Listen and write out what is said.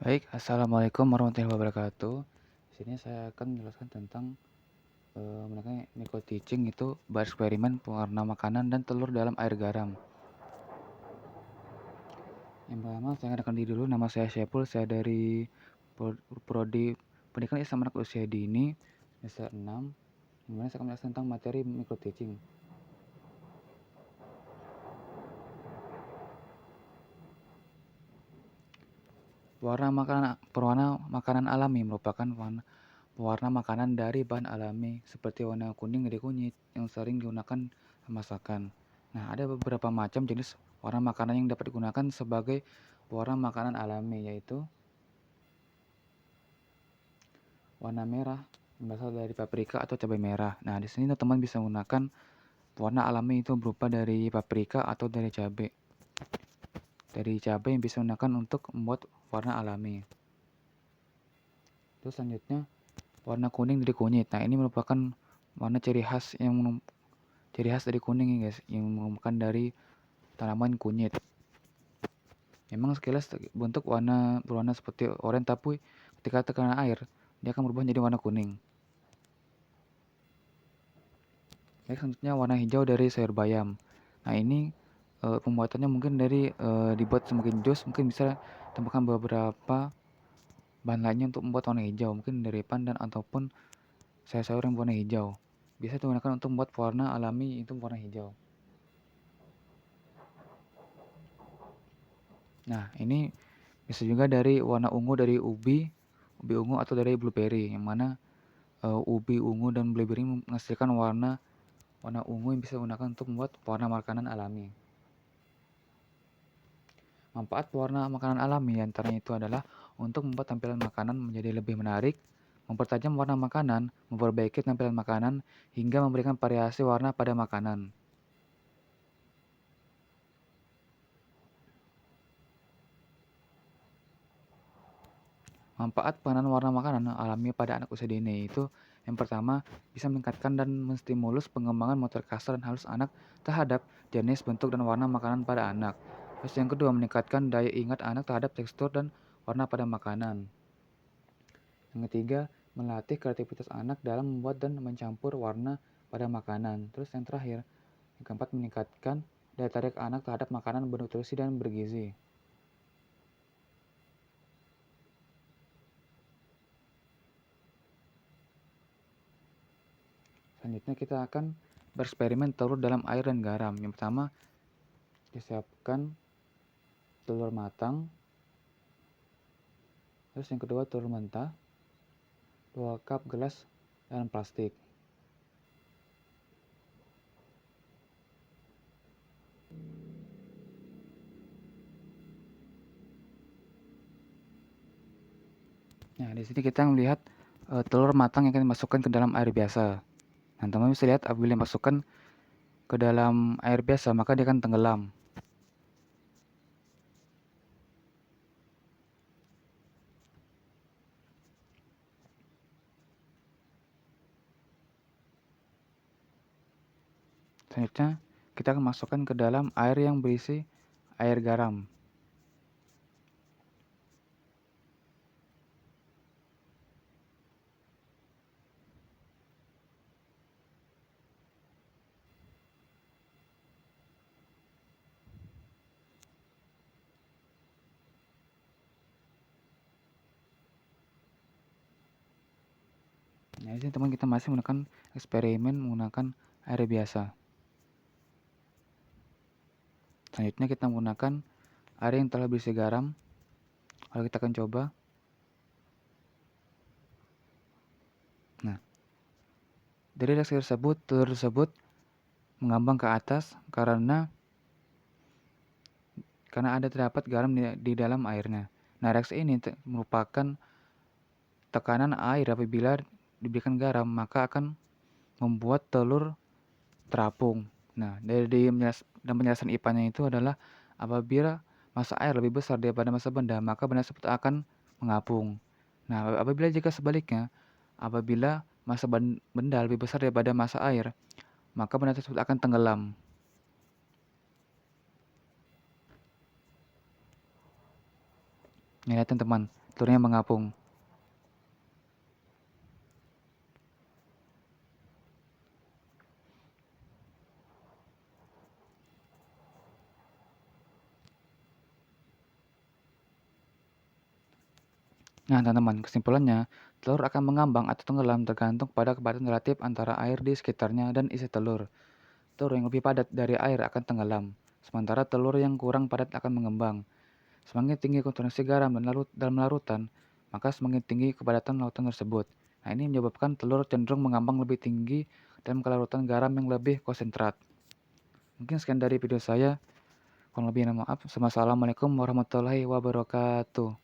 Baik, assalamualaikum warahmatullahi wabarakatuh. Di sini saya akan menjelaskan tentang mengenai micro teaching itu bereksperimen pewarna makanan dan telur dalam air garam. Yang pertama saya kenalkan diri dulu, nama saya Syepul, saya dari Prodi Pendidikan Islam Anak Usia Dini semester 6. Dimana saya akan menjelaskan tentang materi micro teaching. Pewarna makanan alami merupakan pewarna makanan dari bahan alami seperti warna kuning dari kunyit yang sering digunakan masakan. Nah, ada beberapa macam jenis warna makanan yang dapat digunakan sebagai pewarna makanan alami, yaitu warna merah yang berasal dari paprika atau cabai merah. Nah, di sini teman bisa menggunakan warna alami itu berupa dari paprika atau dari cabai. Dari cabai yang bisa digunakan untuk membuat warna alami. Terus selanjutnya warna kuning dari kunyit. Nah, ini merupakan warna ciri khas dari kuning ya guys, yang merupakan dari tanaman kunyit. Memang sekilas bentuk berwarna seperti oranye, tapi ketika terkena air dia akan berubah menjadi warna kuning. Baik, selanjutnya warna hijau dari sayur bayam. Nah, ini pembuatannya mungkin dari dibuat semakin jus, mungkin bisa tambahkan beberapa bahan lainnya untuk membuat warna hijau, mungkin dari pandan ataupun sayur-sayur yang berwarna hijau. Bisa digunakan untuk membuat warna alami itu warna hijau. Nah, ini bisa juga dari warna ungu dari ubi ungu atau dari blueberry, yang mana ubi ungu dan blueberry menghasilkan warna ungu yang bisa digunakan untuk membuat warna makanan alami. Manfaat pewarna makanan alami antaranya itu adalah untuk membuat tampilan makanan menjadi lebih menarik, mempertajam warna makanan, memperbaiki tampilan makanan, hingga memberikan variasi warna pada makanan. Manfaat pengenalan warna makanan alami pada anak usia dini itu yang pertama bisa meningkatkan dan menstimulus pengembangan motor kasar dan halus anak terhadap jenis, bentuk, dan warna makanan pada anak. Terus yang kedua meningkatkan daya ingat anak terhadap tekstur dan warna pada makanan. Yang ketiga melatih kreativitas anak dalam membuat dan mencampur warna pada makanan. Terus yang terakhir, yang keempat meningkatkan daya tarik anak terhadap makanan bernutrisi dan bergizi. Selanjutnya kita akan bereksperimen telur dalam air dan garam. Yang pertama, disiapkan telur matang. Terus yang kedua telur mentah. 2 cup gelas dalam plastik. Nah, di sini kita melihat telur matang yang akan dimasukkan ke dalam air biasa. Nah, teman-teman bisa lihat apabila dimasukkan ke dalam air biasa, maka dia akan tenggelam. Selanjutnya, kita akan masukkan ke dalam air yang berisi air garam. Nah, di sini teman kita masih menggunakan eksperimen menggunakan air biasa. Selanjutnya kita menggunakan air yang telah berisi garam. Lalu kita akan coba. Nah, dari reaksi tersebut, telur tersebut mengambang ke atas karena ada terdapat garam di dalam airnya. Nah, reaksi ini merupakan tekanan air apabila diberikan garam, maka akan membuat telur terapung. Nah, dari penjelasan IPA-nya itu adalah apabila massa air lebih besar daripada massa benda, maka benda tersebut akan mengapung. Nah, apabila jika sebaliknya, apabila massa benda lebih besar daripada massa air, maka benda tersebut akan tenggelam. Nah, lihat teman-teman, telurnya mengapung. Nah, teman-teman, kesimpulannya, telur akan mengambang atau tenggelam tergantung pada kepadatan relatif antara air di sekitarnya dan isi telur. Telur yang lebih padat dari air akan tenggelam, sementara telur yang kurang padat akan mengembang. Semakin tinggi konsentrasi garam dalam larutan, maka semakin tinggi kepadatan lautan tersebut. Nah, ini menyebabkan telur cenderung mengambang lebih tinggi dalam kelarutan garam yang lebih konsentrat. Mungkin sekian dari video saya. Kurang lebihnya maaf. Wassalamualaikum warahmatullahi wabarakatuh.